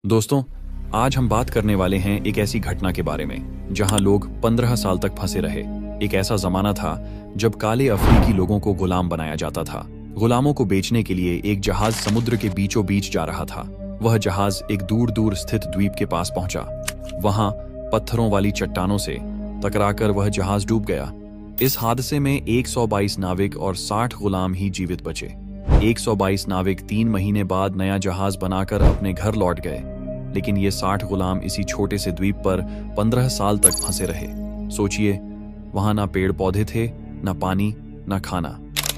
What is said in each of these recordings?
दोस्तों, आज हम बात करने वाले हैं एक ऐसी घटना के बारे में जहां लोग 15 साल तक फंसे रहे। एक ऐसा जमाना था जब काले अफ्रीकी लोगों को गुलाम बनाया जाता था। गुलामों को बेचने के लिए एक जहाज समुद्र के बीचों बीच जा रहा था। वह जहाज एक दूर दूर स्थित द्वीप के पास पहुंचा। वहां पत्थरों वाली चट्टानों से टकराकर वह जहाज डूब गया। इस हादसे में 122 नाविक और 60 गुलाम ही जीवित बचे। 122 नाविक 3 महीने बाद नया जहाज बनाकर अपने घर लौट गए, लेकिन ये 60 गुलाम इसी छोटे से द्वीप पर 15 साल तक फंसे रहे। सोचिए, वहां ना पेड़ पौधे थे, ना पानी, ना खाना।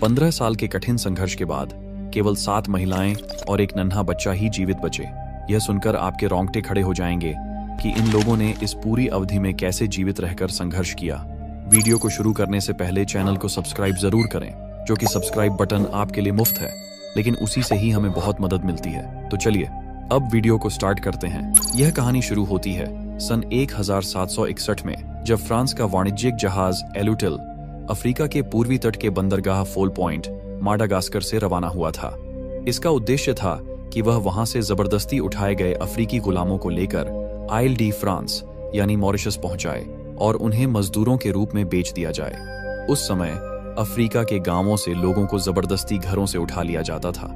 15 साल के कठिन संघर्ष के बाद केवल 7 महिलाएं और एक नन्हा बच्चा ही जीवित बचे। यह सुनकर आपके रोंगटे खड़े हो जाएंगे कि इन लोगों ने इस पूरी अवधि में कैसे जीवित रहकर संघर्ष किया। वीडियो को शुरू करने से पहले चैनल को सब्सक्राइब जरूर करें, जो कि सब्सक्राइब बटन आपके लिए मुफ्त है, लेकिन उसी से ही हमें बहुत मदद मिलती है। तो चलिए अब वीडियो को स्टार्ट करते हैं। यह कहानी शुरू होती है सन 1761 में, जब फ्रांस का वाणिज्यिक जहाज एलुटिल अफ्रीका के पूर्वी तट के बंदरगाह फोल पॉइंट माडागास्कर से रवाना हुआ था। इसका उद्देश्य था कि वह वहां से जबरदस्ती उठाए गए अफ्रीकी गुलामों को लेकर आइल डी फ्रांस यानी मॉरिशस पहुंचाए और उन्हें मजदूरों के रूप में बेच दिया जाए। उस समय अफ्रीका के गांवों से लोगों को जबरदस्ती घरों से उठा लिया जाता था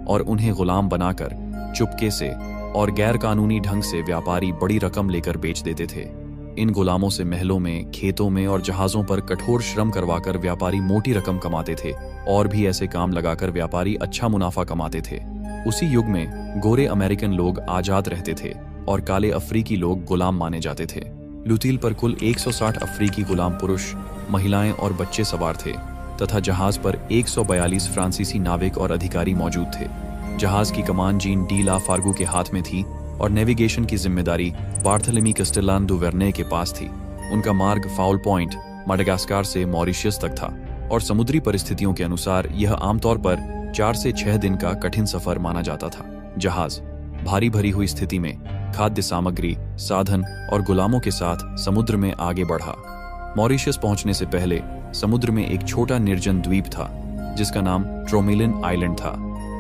और उन्हें गुलाम बनाकर चुपके से और गैर कानूनी ढंग से व्यापारी बड़ी रकम लेकर बेच देते थे। इन गुलामों से महलों में, खेतों में और जहाजों पर कठोर श्रम करवाकर व्यापारी मोटी रकम कमाते थे, और भी ऐसे काम लगाकर व्यापारी अच्छा मुनाफा कमाते थे। उसी युग में गोरे अमेरिकन लोग आजाद रहते थे और काले अफ्रीकी लोग गुलाम माने जाते थे। लुतील पर कुल 160 अफ्रीकी गुलाम पुरुष, महिलाएं और बच्चे सवार थे तथा जहाज पर 142 फ्रांसीसी नाविक और अधिकारी मौजूद थे। जहाज की कमान जीन डी ला फार्गू के हाथ में थी और नेविगेशन की जिम्मेदारी बार्थेलेमी कैस्टेलान दु वेर्ने के पास थी। उनका मार्ग फाउल पॉइंट माडागास्कर से मॉरिशस तक था और समुद्री परिस्थितियों के अनुसार यह आमतौर पर 4 से 6 दिन का कठिन सफर माना जाता था। जहाज भारी भरी हुई स्थिति में खाद्य सामग्री, साधन और गुलामों के साथ समुद्र में आगे बढ़ा। मॉरिशस पहुंचने से पहले समुद्र में एक छोटा निर्जन द्वीप था जिसका नाम ट्रोमिलिन आइलैंड था।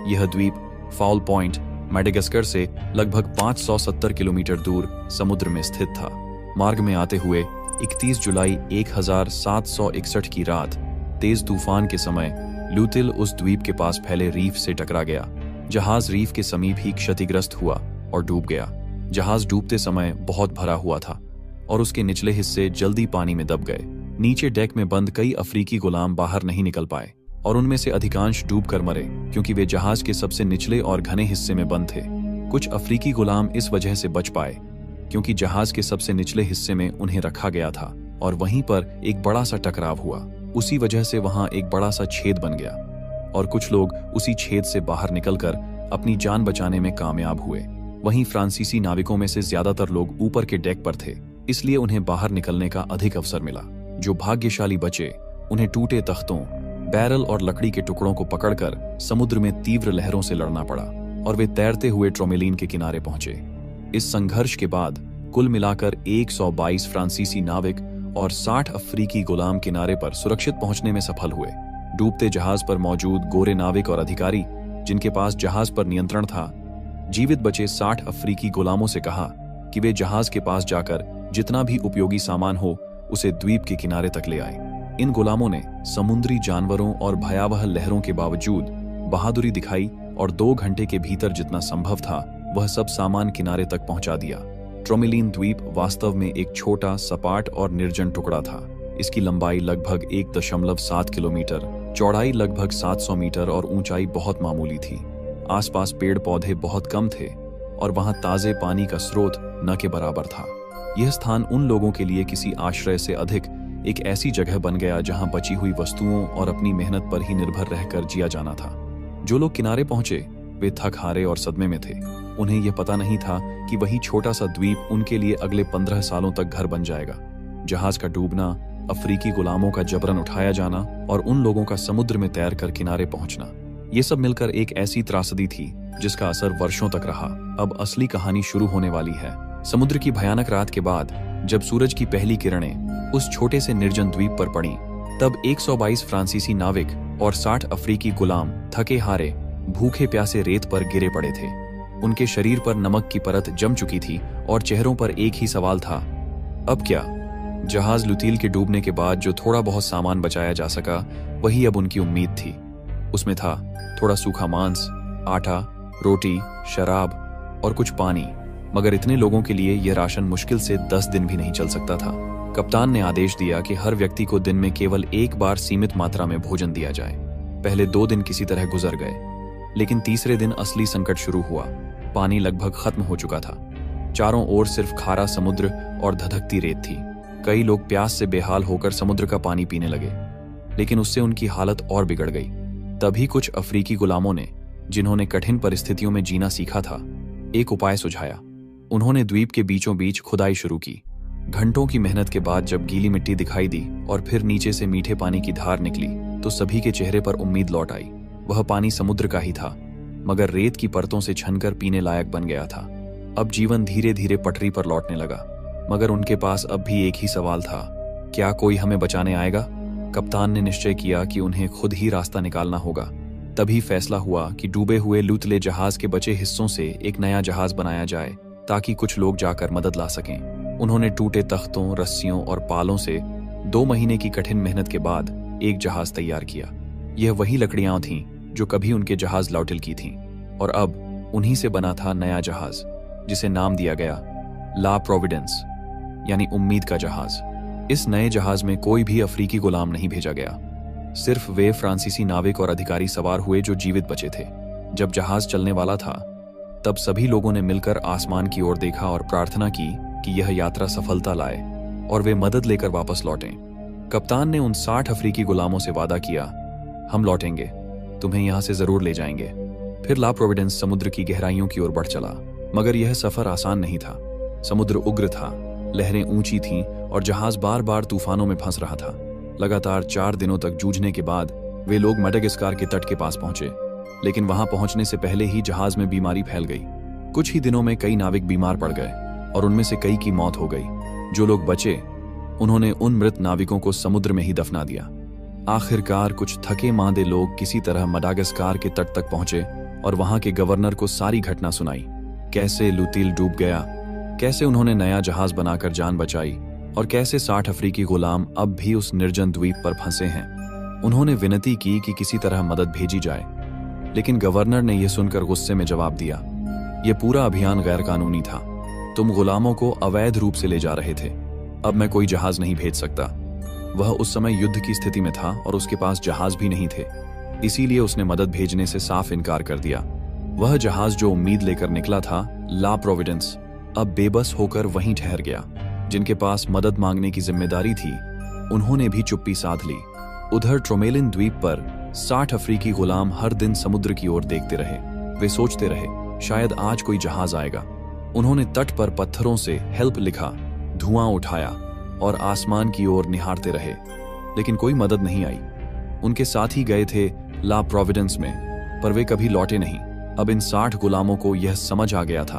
यह द्वीप फाउल पॉइंट माडागास्कर से लगभग 570 किलोमीटर दूर समुद्र में स्थित था। मार्ग में आते हुए 31 जुलाई 1761 की रात तेज तूफान के समय लुतील उस द्वीप के पास फैले रीफ से टकरा गया। जहाज रीफ के समीप ही क्षतिग्रस्त हुआ और डूब गया। जहाज डूबते समय बहुत भरा हुआ था और उसके निचले हिस्से जल्दी पानी में दब गए। नीचे डेक में बंद कई अफ्रीकी गुलाम बाहर नहीं निकल पाए और उनमें से अधिकांश डूब कर मरे, क्योंकि वे जहाज के सबसे निचले और घने हिस्से में बंद थे। कुछ अफ्रीकी गुलाम इस वजह से बच पाए क्योंकि जहाज के सबसे निचले हिस्से में उन्हें रखा गया था और वहीं पर एक बड़ा सा टकराव हुआ। उसी वजह से वहां एक बड़ा सा छेद बन गया और कुछ लोग उसी छेद से बाहर निकलकर अपनी जान बचाने में कामयाब हुए। वहीं फ्रांसीसी नाविकों में से ज्यादातर लोग ऊपर के डेक पर थे, इसलिए उन्हें बाहर निकलने का अधिक अवसर मिला। जो भाग्यशाली बचे, उन्हें टूटे तख्तों, बैरल और लकड़ी के टुकड़ों को पकड़कर समुद्र में तीव्र लहरों से लड़ना पड़ा और वे तैरते हुए ट्रोमेलिन के किनारे पहुंचे। इस संघर्ष के बाद कुल मिलाकर 122 फ्रांसीसी नाविक और 60 अफ्रीकी गुलाम किनारे पर सुरक्षित पहुंचने में सफल हुए। डूबते जहाज पर मौजूद गोरे नाविक और अधिकारी, जिनके पास जहाज पर नियंत्रण था, जीवित बचे 60 अफ्रीकी गुलामों से कहा कि वे जहाज के पास जाकर जितना भी उपयोगी सामान हो उसे द्वीप के किनारे तक ले आए। इन गुलामों ने समुद्री जानवरों और भयावह लहरों के बावजूद बहादुरी दिखाई और 2 घंटे के भीतर जितना संभव था वह सब सामान किनारे तक पहुंचा दिया। ट्रोमेलिन द्वीप वास्तव में एक छोटा, सपाट और निर्जन टुकड़ा था। इसकी लंबाई लगभग 1.7 किलोमीटर, चौड़ाई लगभग 700 मीटर और ऊंचाई बहुत मामूली थी। आसपास पेड़ पौधे बहुत कम थे और वहां ताजे पानी का स्रोत न के बराबर था। यह स्थान उन लोगों के लिए किसी आश्रय से अधिक एक ऐसी जगह बन गया जहां बची हुई वस्तुओं और अपनी मेहनत पर ही निर्भर रहकर जिया जाना था। जो लोग किनारे पहुंचे वे थक हारे और सदमे में थे। उन्हें यह पता नहीं था कि वही छोटा सा द्वीप उनके लिए अगले 15 सालों तक घर बन जाएगा। जहाज का डूबना, अफ्रीकी गुलामों का जबरन उठाया जाना और उन लोगों का समुद्र में तैर कर किनारे पहुंचना, ये सब मिलकर एक ऐसी त्रासदी थी जिसका असर वर्षों तक रहा। अब असली कहानी शुरू होने वाली है। समुद्र की भयानक रात के बाद जब सूरज की पहली किरणें उस छोटे से निर्जन द्वीप पर पड़ी, तब 122 फ्रांसीसी नाविक और 60 अफ्रीकी गुलाम थके हारे, भूखे प्यासे रेत पर गिरे पड़े थे। उनके शरीर पर नमक की परत जम चुकी थी और चेहरों पर एक ही सवाल था, अब क्या? जहाज लुतील के डूबने के बाद जो थोड़ा बहुत सामान बचाया जा सका, वही अब उनकी उम्मीद थी। उसमें था थोड़ा सूखा मांस, आटा, रोटी, शराब और कुछ पानी, मगर इतने लोगों के लिए यह राशन मुश्किल से 10 दिन भी नहीं चल सकता था। कप्तान ने आदेश दिया कि हर व्यक्ति को दिन में केवल एक बार सीमित मात्रा में भोजन दिया जाए। पहले 2 दिन किसी तरह गुजर गए, लेकिन तीसरे दिन असली संकट शुरू हुआ। पानी लगभग खत्म हो चुका था। चारों ओर सिर्फ खारा समुद्र और धधकती रेत थी। कई लोग प्यास से बेहाल होकर समुद्र का पानी पीने लगे, लेकिन उससे उनकी हालत और बिगड़ गई। तभी कुछ अफ्रीकी गुलामों ने, जिन्होंने कठिन परिस्थितियों में जीना सीखा था, एक उपाय सुझाया। उन्होंने द्वीप के बीचों बीच खुदाई शुरू की। घंटों की मेहनत के बाद जब गीली मिट्टी दिखाई दी और फिर नीचे से मीठे पानी की धार निकली, तो सभी के चेहरे पर उम्मीद लौट आई। वह पानी समुद्र का ही था, मगर रेत की परतों से छनकर पीने लायक बन गया था। अब जीवन धीरे धीरे पटरी पर लौटने लगा, मगर उनके पास अब भी एक ही सवाल था, क्या कोई हमें बचाने आएगा? कप्तान ने निश्चय किया कि उन्हें खुद ही रास्ता निकालना होगा। तभी फैसला हुआ कि डूबे हुए लुतले जहाज के बचे हिस्सों से एक नया जहाज बनाया जाए, ताकि कुछ लोग जाकर मदद ला सकें। उन्होंने टूटे तख्तों, रस्सियों और पालों से 2 महीने की कठिन मेहनत के बाद एक जहाज तैयार किया। यह वही लकड़ियां थीं जो कभी उनके जहाज लौटिल की थीं, और अब उन्हीं से बना था नया जहाज, जिसे नाम दिया गया ला प्रोविडेंस, यानी उम्मीद का जहाज। इस नए जहाज में कोई भी अफ्रीकी गुलाम नहीं भेजा गया। सिर्फ वे फ्रांसीसी नाविक और अधिकारी सवार हुए जो जीवित बचे थे। जब जहाज चलने वाला था, तब सभी लोगों ने मिलकर आसमान की ओर देखा और प्रार्थना की कि यह यात्रा सफलता लाए और वे मदद लेकर वापस लौटें। कप्तान ने उन 60 अफ्रीकी गुलामों से वादा किया, हम लौटेंगे, तुम्हें यहां से जरूर ले जाएंगे। फिर ला प्रोविडेंस समुद्र की गहराइयों की ओर बढ़ चला, मगर यह सफर आसान नहीं था। समुद्र उग्र था, लहरें ऊंची थीं और जहाज बार बार तूफानों में फंस रहा था। लगातार 4 दिनों तक जूझने के बाद वे लोग मैडागास्कर के तट के पास पहुंचे, लेकिन वहां पहुंचने से पहले ही जहाज में बीमारी फैल गई। कुछ ही दिनों में कई नाविक बीमार पड़ गए और उनमें से कई की मौत हो गई। जो लोग बचे, उन्होंने उन मृत नाविकों को समुद्र में ही दफना दिया। आखिरकार कुछ थके मांदे लोग किसी तरह मैडागास्कर के तट तक पहुंचे और वहां के गवर्नर को सारी घटना सुनाई। कैसे लुतील डूब गया, कैसे उन्होंने नया जहाज बनाकर जान बचाई और कैसे 60 अफ्रीकी गुलाम अब भी उस निर्जन द्वीप पर फंसे हैं। उन्होंने विनती की कि किसी तरह मदद भेजी जाए, लेकिन गवर्नर ने यह सुनकर गुस्से में जवाब दिया, यह पूरा अभियान गैर कानूनी था। तुम गुलामों को अवैध रूप से ले जा रहे थे। अब मैं कोई जहाज नहीं भेज सकता। वह उस समय युद्ध की स्थिति में था और उसके पास जहाज भी नहीं थे, इसीलिए उसने मदद भेजने से साफ इनकार कर दिया। वह जहाज जो उम्मीद लेकर निकला था, ला प्रोविडेंस, अब बेबस होकर वहीं ठहर गया। जिनके पास मदद मांगने की जिम्मेदारी थी, उन्होंने भी चुप्पी साध ली। उधर ट्रोमेलिन द्वीप पर 60 अफ्रीकी गुलाम हर दिन समुद्र की ओर देखते रहे। वे सोचते रहे, शायद आज कोई जहाज आएगा। उन्होंने तट पर पत्थरों से हेल्प लिखा, धुआं उठाया और आसमान की ओर निहारते रहे, लेकिन कोई मदद नहीं आई। उनके साथी गए थे ला प्रोविडेंस में, पर वे कभी लौटे नहीं। अब इन 60 गुलामों को यह समझ आ गया था,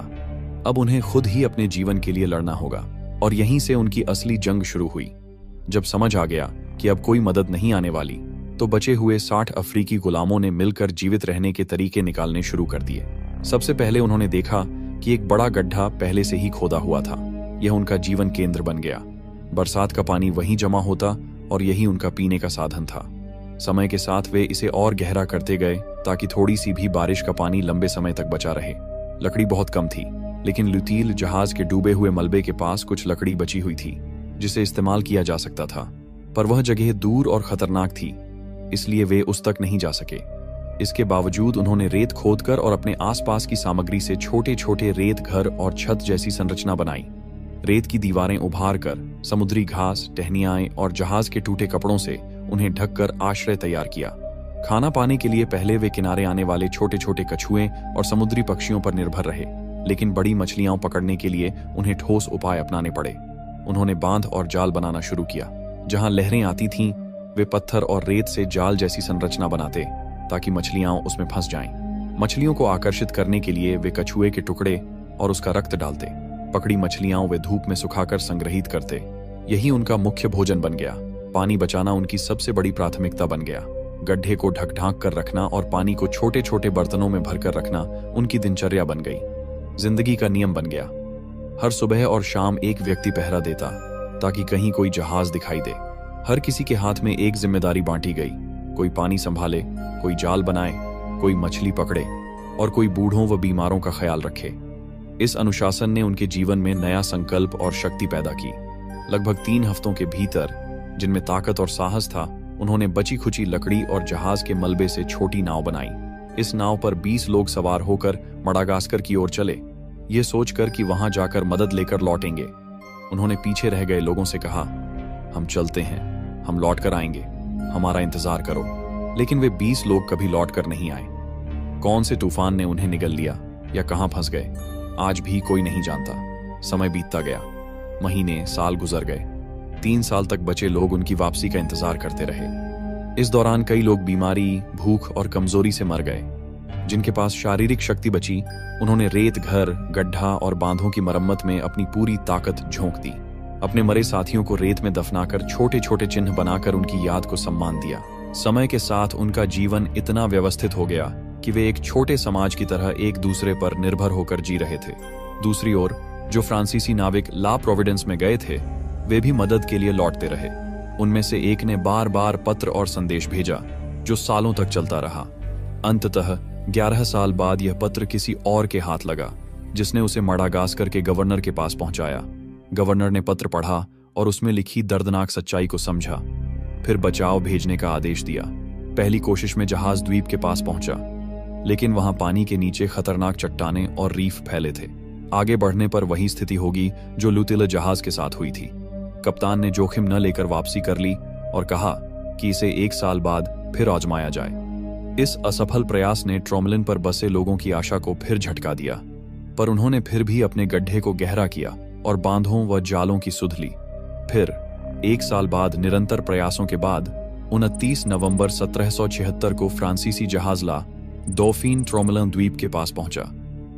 अब उन्हें खुद ही अपने जीवन के लिए लड़ना होगा, और यहीं से उनकी असली जंग शुरू हुई। जब समझ आ गया कि अब कोई मदद नहीं आने वाली, तो बचे हुए 60 अफ्रीकी गुलामों ने मिलकर जीवित रहने के तरीके निकालने शुरू कर दिए। सबसे पहले उन्होंने देखा कि एक बड़ा गड्ढा पहले से ही खोदा हुआ था। यह उनका जीवन केंद्र बन गया। बरसात का पानी वहीं जमा होता और यही उनका पीने का साधन था। समय के साथ वे इसे और गहरा करते गए ताकि थोड़ी सी भी बारिश का पानी लंबे समय तक बचा रहे। लकड़ी बहुत कम थी, लेकिन लुतील जहाज के डूबे हुए मलबे के पास कुछ लकड़ी बची हुई थी जिसे इस्तेमाल किया जा सकता था, पर वह जगह दूर और खतरनाक थी, इसलिए वे उस तक नहीं जा सके। इसके बावजूद उन्होंने रेत खोदकर और अपने आसपास की सामग्री से छोटे छोटे रेत घर और छत जैसी संरचना बनाई। रेत की दीवारें उभार कर, समुद्री घास, टहनियाएं और जहाज के टूटे कपड़ों से उन्हें ढककर आश्रय तैयार किया। खाना पाने के लिए पहले वे किनारे आने वाले छोटे छोटे कछुए और समुद्री पक्षियों पर निर्भर रहे, लेकिन बड़ी मछलियां पकड़ने के लिए उन्हें ठोस उपाय अपनाने पड़े। उन्होंने बांध और जाल बनाना शुरू किया। जहां लहरें आती थीं, वे पत्थर और रेत से जाल जैसी संरचना बनाते ताकि मछलियां उसमें फंस जाएं। मछलियों को आकर्षित करने के लिए वे कछुए के टुकड़े और उसका रक्त डालते। पकड़ी मछलियां वे धूप में सुखाकर संग्रहित करते। यही उनका मुख्य भोजन बन गया। पानी बचाना उनकी सबसे बड़ी प्राथमिकता बन गया। गड्ढे को ढक ढांक कर रखना और पानी को छोटे छोटे बर्तनों में भरकर रखना उनकी दिनचर्या बन गई। जिंदगी का नियम बन गया। हर सुबह और शाम एक व्यक्ति पहरा देता ताकि कहीं कोई जहाज दिखाई दे। हर किसी के हाथ में एक जिम्मेदारी बांटी गई, कोई पानी संभाले, कोई जाल बनाए, कोई मछली पकड़े और कोई बूढ़ों व बीमारों का ख्याल रखे। इस अनुशासन ने उनके जीवन में नया संकल्प और शक्ति पैदा की। लगभग 3 हफ्तों के भीतर, जिनमें ताकत और साहस था, उन्होंने बची खुची लकड़ी और जहाज के मलबे से छोटी नाव बनाई। इस नाव पर 20 लोग सवार होकर मडागास्कर की ओर चले, ये सोचकर कि वहां जाकर मदद लेकर लौटेंगे। उन्होंने पीछे रह गए लोगों से कहा, हम चलते हैं, हम लौट कर आएंगे, हमारा इंतजार करो। लेकिन वे 20 लोग कभी लौट कर नहीं आए। कौन से तूफान ने उन्हें निगल लिया या कहां फंस गए, आज भी कोई नहीं जानता। समय बीतता गया, महीने, साल गुजर गए। 3 साल तक बचे लोग उनकी वापसी का इंतजार करते रहे। इस दौरान कई लोग बीमारी, भूख और कमजोरी से मर गए। जिनके पास शारीरिक शक्ति बची, उन्होंने रेत, घर, गड्ढा और बांधों की मरम्मत में अपनी पूरी ताकत झोंक दी। अपने मरे साथियों को रेत में दफनाकर छोटे छोटे चिन्ह बनाकर उनकी याद को सम्मान दिया। समय के साथ उनका जीवन इतना व्यवस्थित हो गया कि वे एक छोटे समाज की तरह एक दूसरे पर निर्भर होकर जी रहे थे। दूसरी ओर जो फ्रांसीसी नाविक ला प्रोविडेंस में गए थे, वे भी मदद के लिए लौटते रहे। उनमें से एक ने बार बार पत्र और संदेश भेजा, जो सालों तक चलता रहा। अंततः 11 साल बाद यह पत्र किसी और के हाथ लगा, जिसने उसे मडागास्कर के गवर्नर के पास पहुंचाया। गवर्नर ने पत्र पढ़ा और उसमें लिखी दर्दनाक सच्चाई को समझा। फिर बचाव भेजने का आदेश दिया। पहली कोशिश में जहाज द्वीप के पास पहुंचा, लेकिन वहां पानी के नीचे खतरनाक चट्टानें और रीफ फैले थे। आगे बढ़ने पर वही स्थिति होगी जो लुटिला जहाज के साथ हुई थी। कप्तान ने जोखिम न लेकर वापसी कर ली और कहा कि इसे 1 साल बाद फिर आजमाया जाए। इस असफल प्रयास ने ट्रोमलिन पर बसे लोगों की आशा को फिर झटका दिया, पर उन्होंने फिर भी अपने गड्ढे को गहरा किया और बांधों व जालों की सुध ली। फिर 1 साल बाद निरंतर प्रयासों के बाद 29 नवंबर 1776 को फ्रांसीसी जहाज ला डॉफिन ट्रोमलिन द्वीप के पास पहुंचा।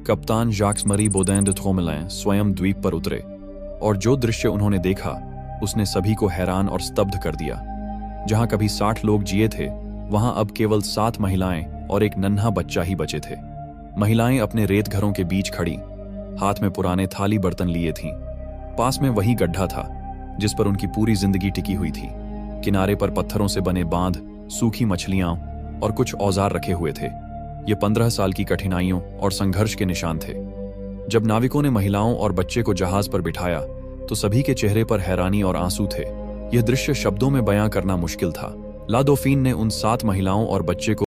कप्तान जैक्स मरी बोदैन डे ट्रोमलिन स्वयं द्वीप पर उतरे और जो दृश्य उन्होंने देखा उसने सभी को हैरान और स्तब्ध कर दिया। जहां कभी 60 लोग जिए थे, वहां अब केवल 7 महिलाएं और एक नन्हा बच्चा ही बचे थे। महिलाएं अपने रेत घरों के बीच खड़ी, हाथ में पुराने थाली बर्तन लिए थीं। पास में वही गड्ढा था जिस पर उनकी पूरी जिंदगी टिकी हुई थी। किनारे पर पत्थरों से बने बांध, सूखी मछलियां और कुछ औजार रखे हुए थे। ये 15 साल की कठिनाइयों और संघर्ष के निशान थे। जब नाविकों ने महिलाओं और बच्चे को जहाज पर बिठाया तो सभी के चेहरे पर हैरानी और आंसू थे। यह दृश्य शब्दों में बयां करना मुश्किल था। ला डॉफिन ने उन 7 महिलाओं और बच्चे को